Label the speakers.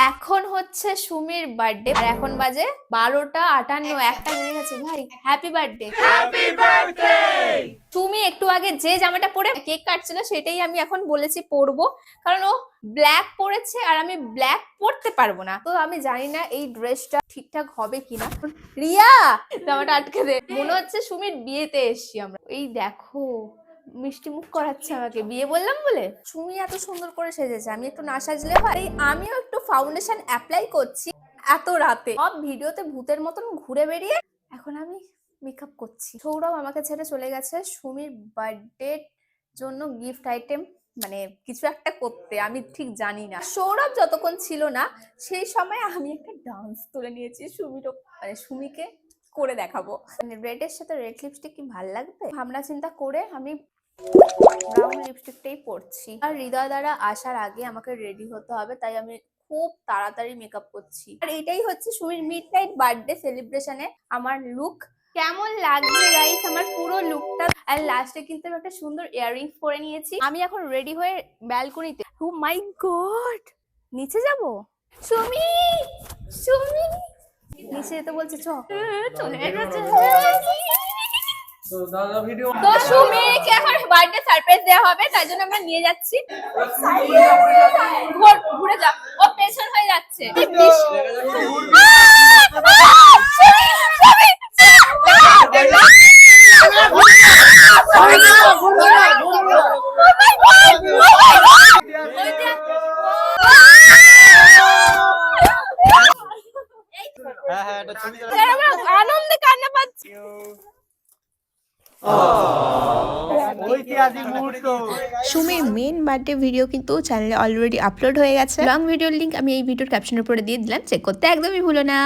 Speaker 1: এখন হচ্ছে সুমির বার্থডে আর এখন বাজে 12:58, একটা বেজে গেছে ভাই। Happy birthday. সুমি একটু আগে যে জামাটা পরে কেক কাটছিল সেটাই আমি এখন বলেছি পরবো, কারণ ও ব্ল্যাক পরেছে আর আমি ব্ল্যাক পরতে পারবো না। তো আমি জানি না এই ড্রেসটা ঠিকঠাক হবে কিনা। রিয়া জামাটা আটকে দে। মনে হচ্ছে সুমির বিয়েতে এসছি আমরা। এই দেখো মিষ্টি মুখ করাচ্ছে আমাকে, বিয়ে বললাম বলে। সুমি এত সুন্দর করে সেজেছে, আমি একটু না সাজলে হয়। আমিও একটু ফাউন্ডেশন অ্যাপ্লাই করছি এত রাতে। সব ভিডিওতে ভূতের মতন ঘুরে বেরিয়ে এখন আমি মেকআপ করছি। সৌরভ আমাকে ছেড়ে চলে গেছে সুমির বার্থডে জন্য গিফট আইটেম মানে কিছু একটা করতে, আমি ঠিক জানি না। সৌরভ যতক্ষণ ছিল না সেই সময় আমি একটা ডান্স তুলে নিয়েছি সুমিরও, মানে সুমিকে করে দেখাবো। রেডের সাথে রেড লিপস্টিক কি ভাল লাগবে ভাবনা চিন্তা করে আমি ব্রাউন লিপস্টিকটাই পরছি। আর হৃদয় দ্বারা আসার আগে আমাকে রেডি হতে হবে, তাই আমি খুব তাড়াতাড়ি মেকআপ করছি। আর এটাই হচ্ছে সুমির মিডনাইট বার্থডে সেলিব্রেশনে আমার লুক। কেমন লাগছে গাইস আমার পুরো লুকটা। আর লাস্টে কিন্তু আমি একটা সুন্দর ইয়াররিংস পরে নিয়েছি। আমি এখন রেডি হয়ে ব্যালকনিতে। ও মাই গড, নিচে যাব। সুমি সুমি নিচে যেতে বলছে, চলে গেছে। তো সুমিকে এখন বার্থডে সারপ্রাইজ দেওয়া হবে, তাই জন্য আমরা নিয়ে যাচ্ছি। ঘুরে যা, ও পেছন হয়ে যাচ্ছে। আনন্দে কান্না পাচ্ছি।
Speaker 2: সুমির মেন বার্থডে ভিডিও কিন্তু চ্যানেলে অলরেডি আপলোড হয়ে গেছে। লং ভিডিওর লিংক আমি এই ভিডিওর ক্যাপশনের উপরে দিয়ে দিলাম, চেক করতে একদমই ভুলো না।